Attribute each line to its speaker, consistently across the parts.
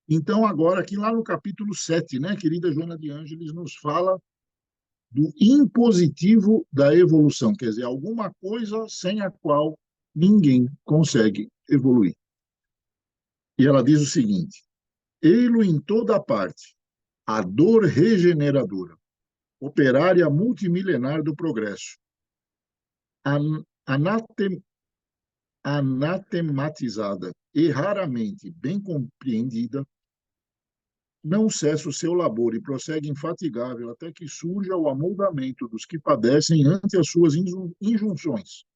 Speaker 1: Então, agora, aqui lá no capítulo 7, né, querida Joana de Ângeles, nos fala do impositivo da evolução, quer dizer, alguma coisa sem a qual ninguém consegue evoluir. E ela diz o seguinte: ei-lo em toda parte, a dor regeneradora, operária multimilenar do progresso, anatem, anatematizada e raramente bem compreendida, não cessa o seu labor e prossegue infatigável até que surja o amoldamento dos que padecem ante as suas injunções,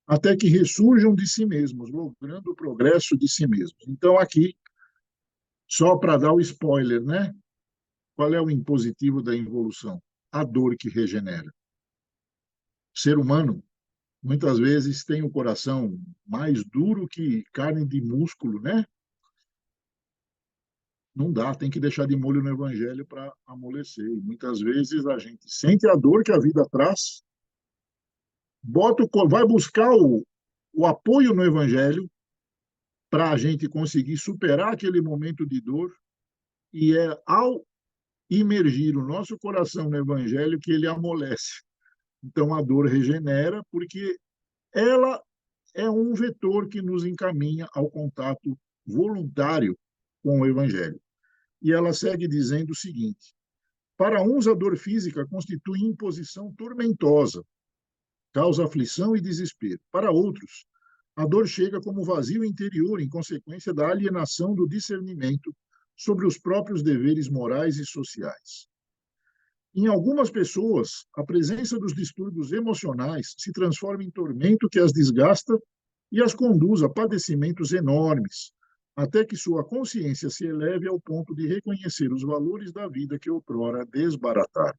Speaker 1: até que ressurjam de si mesmos, logrando o progresso de si mesmos. Então, aqui, só para dar o spoiler, né? Qual é o impositivo da evolução? A dor que regenera. O ser humano, muitas vezes, tem o coração mais duro que carne de músculo, né? Não dá, tem que deixar de molho no evangelho para amolecer. E muitas vezes a gente sente a dor que a vida traz, vai buscar o apoio no evangelho para a gente conseguir superar aquele momento de dor, e é ao imergir o nosso coração no evangelho que ele amolece. Então a dor regenera porque ela é um vetor que nos encaminha ao contato voluntário com o evangelho. E ela segue dizendo o seguinte: para uns, a dor física constitui imposição tormentosa, causa aflição e desespero. Para outros, a dor chega como vazio interior em consequência da alienação do discernimento sobre os próprios deveres morais e sociais. Em algumas pessoas, a presença dos distúrbios emocionais se transforma em tormento que as desgasta e as conduz a padecimentos enormes, até que sua consciência se eleve ao ponto de reconhecer os valores da vida que outrora desbarataram.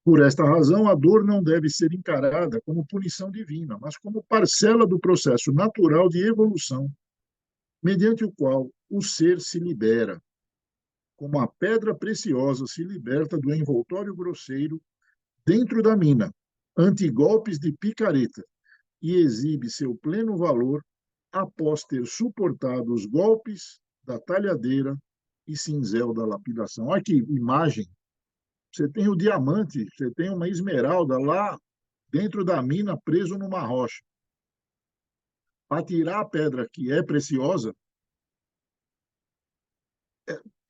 Speaker 1: Por esta razão, a dor não deve ser encarada como punição divina, mas como parcela do processo natural de evolução, mediante o qual o ser se libera, como a pedra preciosa se liberta do envoltório grosseiro dentro da mina, ante golpes de picareta, e exibe seu pleno valor após ter suportado os golpes da talhadeira e cinzel da lapidação. Olha que imagem! Você tem o diamante, você tem uma esmeralda lá dentro da mina, preso numa rocha. Para tirar a pedra que é preciosa,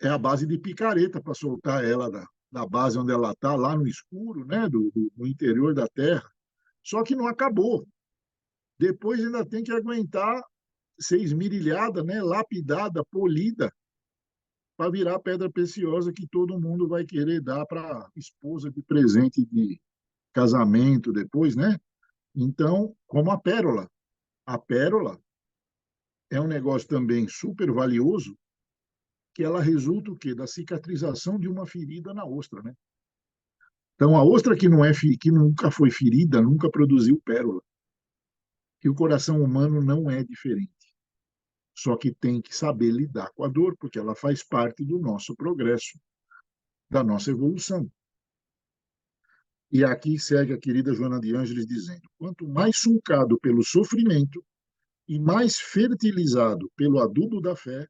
Speaker 1: é a base de picareta para soltar ela da base onde ela está, lá no escuro, né, do interior da terra. Só que não acabou. Depois ainda tem que aguentar ser esmirilhada, né, lapidada, polida, para virar pedra preciosa que todo mundo vai querer dar para a esposa de presente de casamento depois, né? Então, como a pérola. A pérola é um negócio também super valioso, que ela resulta o quê? Da cicatrização de uma ferida na ostra, né? Então, a ostra que não é que nunca foi ferida, nunca produziu pérola. E o coração humano não é diferente. Só que tem que saber lidar com a dor, porque ela faz parte do nosso progresso, da nossa evolução. E aqui segue a querida Joana de Ângeles dizendo: quanto mais sulcado pelo sofrimento e mais fertilizado pelo adubo da fé,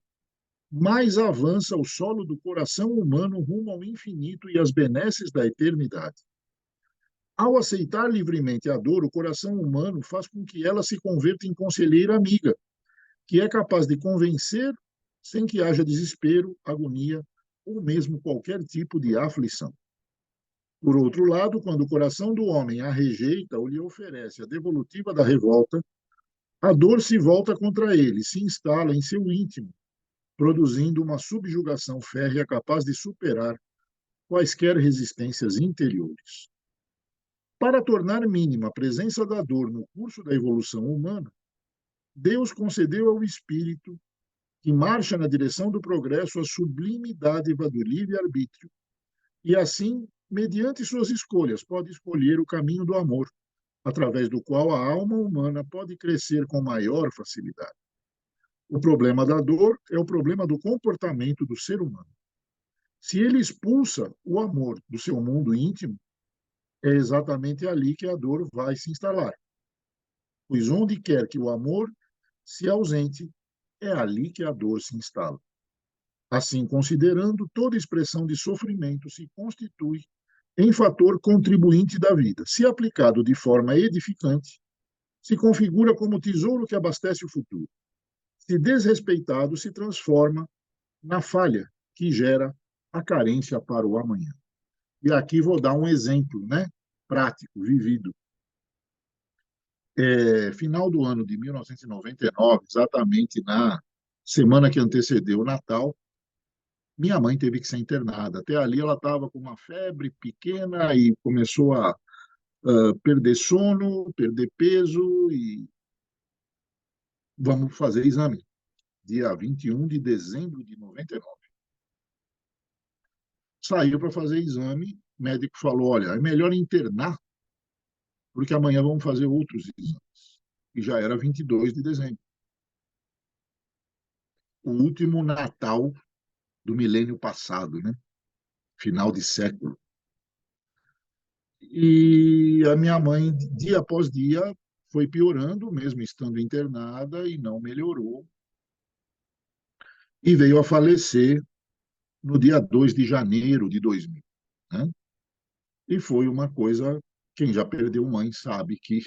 Speaker 1: mais avança o solo do coração humano rumo ao infinito e às benesses da eternidade. Ao aceitar livremente a dor, o coração humano faz com que ela se converta em conselheira amiga, que é capaz de convencer sem que haja desespero, agonia ou mesmo qualquer tipo de aflição. Por outro lado, quando o coração do homem a rejeita ou lhe oferece a devolutiva da revolta, a dor se volta contra ele, se instala em seu íntimo, produzindo uma subjugação férrea capaz de superar quaisquer resistências interiores. Para tornar mínima a presença da dor no curso da evolução humana, Deus concedeu ao espírito, que marcha na direção do progresso, a sublime dádiva do livre-arbítrio, e assim, mediante suas escolhas, pode escolher o caminho do amor, através do qual a alma humana pode crescer com maior facilidade. O problema da dor é o problema do comportamento do ser humano. Se ele expulsa o amor do seu mundo íntimo, é exatamente ali que a dor vai se instalar. Pois onde quer que o amor se ausente, é ali que a dor se instala. Assim, considerando, toda expressão de sofrimento se constitui em fator contribuinte da vida. Se aplicado de forma edificante, se configura como tesouro que abastece o futuro. Se desrespeitado, se transforma na falha que gera a carência para o amanhã. E aqui vou dar um exemplo, né, prático, vivido. Final do ano de 1999, exatamente na semana que antecedeu o Natal, minha mãe teve que ser internada. Até ali ela estava com uma febre pequena e começou a perder sono, perder peso e vamos fazer exame. Dia 21 de dezembro de 99. Saiu para fazer exame, o médico falou, olha, é melhor internar, porque amanhã vamos fazer outros exames. E já era 22 de dezembro. O último Natal do milênio passado, né? Final de século. E a minha mãe, dia após dia, foi piorando, mesmo estando internada, e não melhorou. E veio a falecer no dia 2 de janeiro de 2000. Né? E foi uma coisa, quem já perdeu mãe sabe que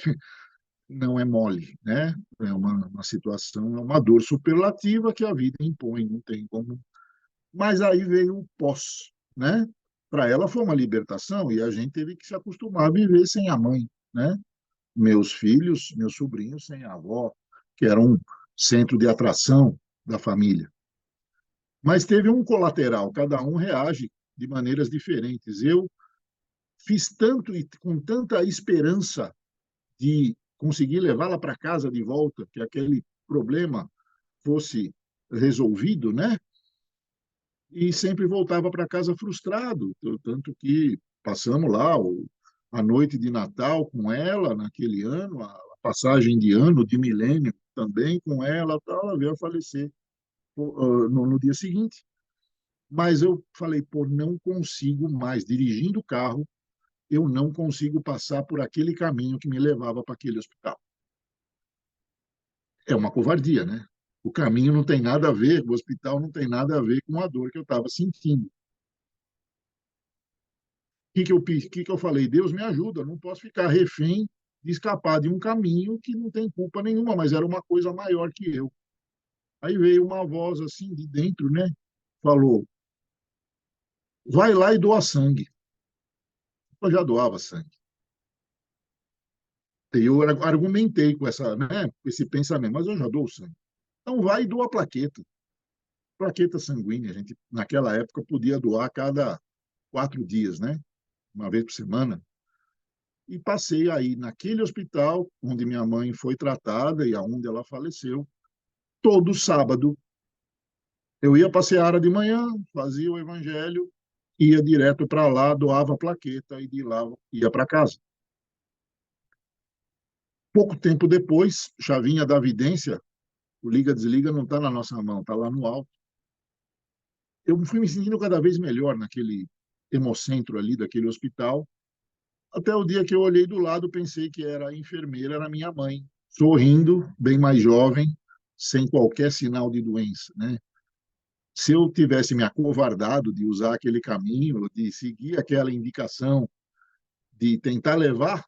Speaker 1: não é mole, né? É uma situação, é uma dor superlativa que a vida impõe, não tem como. Mas aí veio o pós, né? Para ela foi uma libertação e a gente teve que se acostumar a viver sem a mãe, né? Meus filhos, meus sobrinhos sem a avó, que era um centro de atração da família. Mas teve um colateral, cada um reage de maneiras diferentes. Eu fiz tanto e com tanta esperança de conseguir levá-la para casa de volta, que aquele problema fosse resolvido, né? E sempre voltava para casa frustrado, tanto que passamos lá a noite de Natal com ela naquele ano, a passagem de ano, de milênio também com ela, tal, ela veio a falecer no dia seguinte. Mas eu falei, pô, não consigo mais, dirigindo o carro, eu não consigo passar por aquele caminho que me levava para aquele hospital. É uma covardia, né? O caminho não tem nada a ver, o hospital não tem nada a ver com a dor que eu estava sentindo. Que eu falei? Deus me ajuda, não posso ficar refém de escapar de um caminho que não tem culpa nenhuma, mas era uma coisa maior que eu. Aí veio uma voz assim de dentro, né? Falou: vai lá e doa sangue. Eu já doava sangue. E eu argumentei com esse pensamento, mas eu já dou sangue. Então vai e doa a plaqueta. Plaqueta sanguínea, a gente naquela época podia doar a cada 4 dias, né? Uma vez por semana. E passei aí naquele hospital onde minha mãe foi tratada e aonde ela faleceu. Todo sábado eu ia para a Seara de manhã, fazia o evangelho, ia direto para lá, doava a plaqueta e de lá ia para casa. Pouco tempo depois, chavinha da vidência, o liga-desliga não está na nossa mão, está lá no alto. Eu fui me sentindo cada vez melhor naquele hemocentro ali daquele hospital, até o dia que eu olhei do lado, pensei que era a enfermeira, era minha mãe, sorrindo, bem mais jovem, sem qualquer sinal de doença, né? Se eu tivesse me acovardado de usar aquele caminho, de seguir aquela indicação, de tentar levar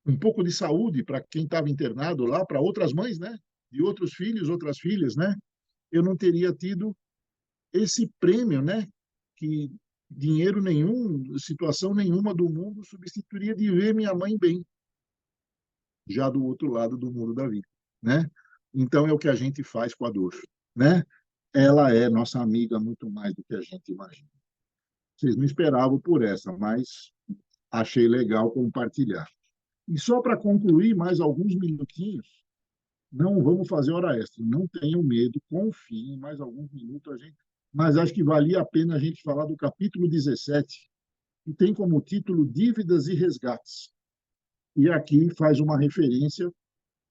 Speaker 1: um pouco de saúde para quem estava internado lá, para outras mães, né? De outros filhos, outras filhas, né? Eu não teria tido esse prêmio, né? Que dinheiro nenhum, situação nenhuma do mundo substituiria de ver minha mãe bem, já do outro lado do muro da vida, né? Então é o que a gente faz com a dor, né? Ela é nossa amiga muito mais do que a gente imagina. Vocês não esperavam por essa, mas achei legal compartilhar. E só para concluir, mais alguns minutinhos, não vamos fazer hora extra, não tenham medo, confiem, mais alguns minutos a gente. Mas acho que valia a pena a gente falar do capítulo 17, que tem como título Dívidas e Resgates. E aqui faz uma referência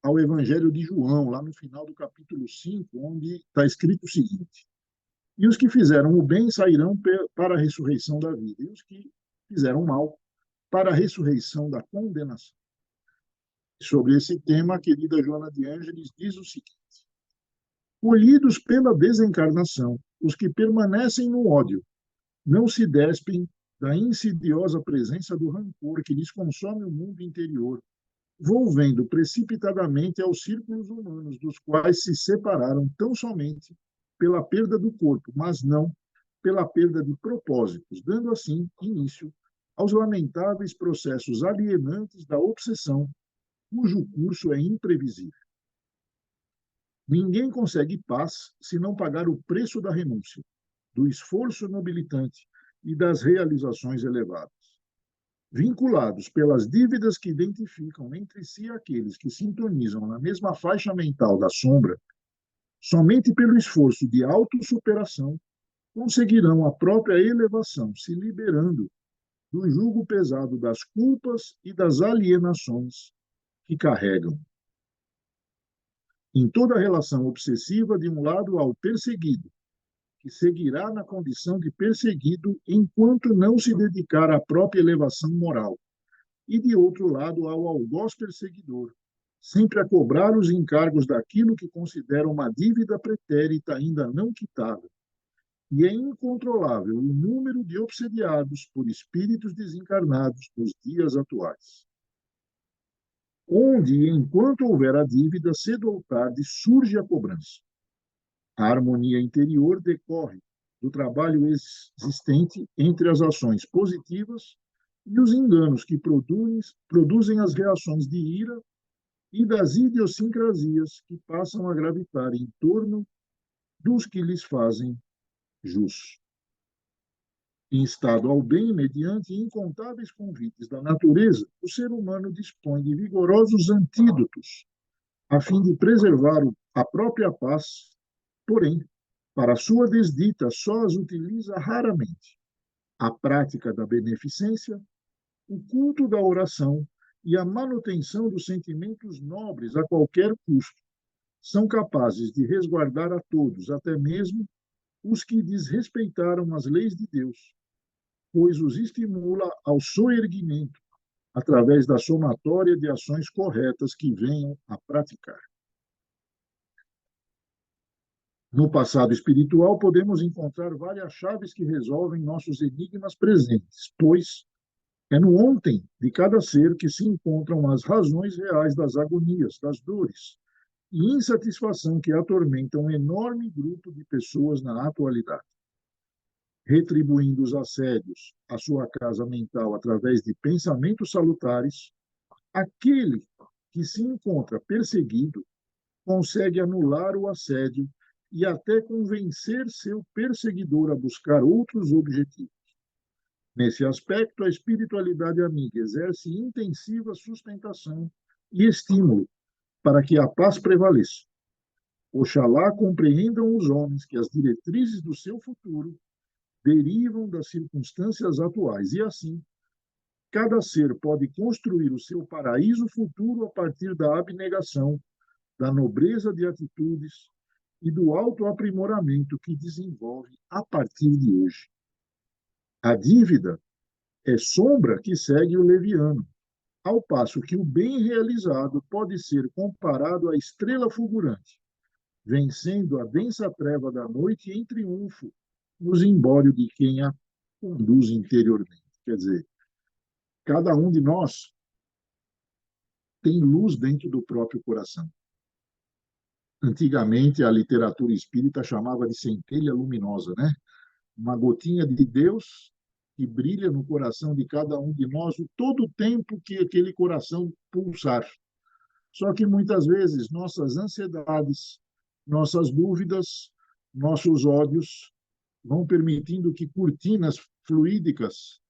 Speaker 1: ao Evangelho de João, lá no final do capítulo 5, onde está escrito o seguinte: e os que fizeram o bem sairão para a ressurreição da vida, e os que fizeram o mal para a ressurreição da condenação. Sobre esse tema, a querida Joana de Ângeles diz o seguinte: Colhidos pela desencarnação, os que permanecem no ódio não se despem da insidiosa presença do rancor que lhes consome o mundo interior, volvendo precipitadamente aos círculos humanos, dos quais se separaram tão somente pela perda do corpo, mas não pela perda de propósitos, dando assim início aos lamentáveis processos alienantes da obsessão, cujo curso é imprevisível. Ninguém consegue paz se não pagar o preço da renúncia, do esforço nobilitante e das realizações elevadas. Vinculados pelas dívidas que identificam entre si aqueles que sintonizam na mesma faixa mental da sombra, somente pelo esforço de autossuperação conseguirão a própria elevação, se liberando do jugo pesado das culpas e das alienações que carregam. Em toda relação obsessiva, de um lado ao perseguido, que seguirá na condição de perseguido enquanto não se dedicar à própria elevação moral, e de outro lado ao algoz perseguidor, sempre a cobrar os encargos daquilo que considera uma dívida pretérita ainda não quitada. E é incontrolável o número de obsediados por espíritos desencarnados nos dias atuais, onde, enquanto houver a dívida, cedo ou tarde surge a cobrança. A harmonia interior decorre do trabalho existente entre as ações positivas e os enganos que produzem as reações de ira e das idiosincrasias que passam a gravitar em torno dos que lhes fazem jus. Instado ao bem mediante incontáveis convites da natureza, o ser humano dispõe de vigorosos antídotos a fim de preservar a própria paz, porém, para sua desdita, só as utiliza raramente. A prática da beneficência, o culto da oração e a manutenção dos sentimentos nobres a qualquer custo são capazes de resguardar a todos, até mesmo os que desrespeitaram as leis de Deus, pois os estimula ao soerguimento através da somatória de ações corretas que venham a praticar. No passado espiritual, podemos encontrar várias chaves que resolvem nossos enigmas presentes, pois é no ontem de cada ser que se encontram as razões reais das agonias, das dores e insatisfação que atormentam um enorme grupo de pessoas na atualidade. Retribuindo os assédios à sua casa mental através de pensamentos salutares, aquele que se encontra perseguido consegue anular o assédio e até convencer seu perseguidor a buscar outros objetivos. Nesse aspecto, a espiritualidade amiga exerce intensiva sustentação e estímulo para que a paz prevaleça. Oxalá compreendam os homens que as diretrizes do seu futuro derivam das circunstâncias atuais e, assim, cada ser pode construir o seu paraíso futuro a partir da abnegação, da nobreza de atitudes e do autoaprimoramento que desenvolve a partir de hoje. A dívida é sombra que segue o leviano, ao passo que o bem realizado pode ser comparado à estrela fulgurante, vencendo a densa treva da noite em triunfo no zimbório de quem a conduz interiormente. Quer dizer, cada um de nós tem luz dentro do próprio coração. Antigamente, a literatura espírita chamava de centelha luminosa, né? Uma gotinha de Deus que brilha no coração de cada um de nós todo o tempo que aquele coração pulsar. Só que muitas vezes nossas ansiedades, nossas dúvidas, nossos ódios vão permitindo que cortinas fluídicas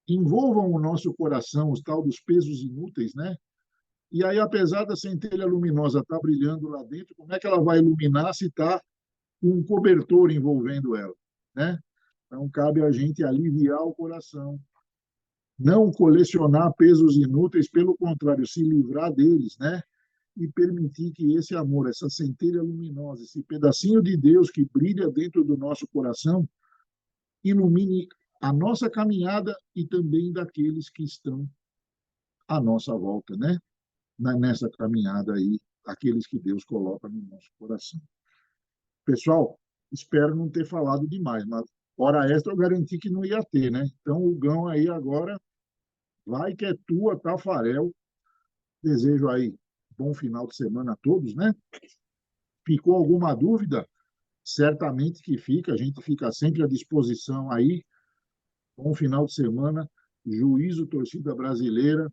Speaker 1: envolvam o nosso coração, os tal dos pesos inúteis, né? E aí, apesar da centelha luminosa estar brilhando lá dentro, como é que ela vai iluminar se está com um cobertor envolvendo ela, né? Então, cabe a gente aliviar o coração, não colecionar pesos inúteis, pelo contrário, se livrar deles, né? E permitir que esse amor, essa centelha luminosa, esse pedacinho de Deus que brilha dentro do nosso coração, ilumine a nossa caminhada e também daqueles que estão à nossa volta, né? Nessa caminhada aí aqueles que Deus coloca no nosso coração. Pessoal, espero não ter falado demais, mas hora extra eu garanti que não ia ter, né? Então, o Gão aí agora vai que é tua, Tafarel. Desejo aí bom final de semana a todos, né? Ficou alguma dúvida? Certamente que fica, a gente fica sempre à disposição aí. Bom final de semana, juízo, torcida brasileira,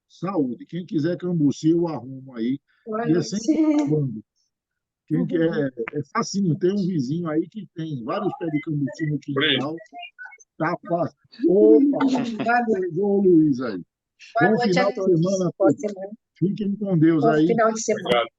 Speaker 1: saúde. Quem quiser Cambuci, eu arrumo aí. E é sempre falando. Quem quer, é facinho, tem um vizinho aí que tem vários pés de cambuci no quintal, tá fácil. Opa, pegou o Luiz aí.
Speaker 2: Boa
Speaker 1: Bom
Speaker 2: noite
Speaker 1: final
Speaker 2: a
Speaker 1: de
Speaker 2: todos.
Speaker 1: semana a
Speaker 2: Boa
Speaker 1: todos.
Speaker 2: semana.
Speaker 1: Fiquem com Deus
Speaker 2: Bom
Speaker 1: aí.
Speaker 2: final de semana.
Speaker 3: Obrigado.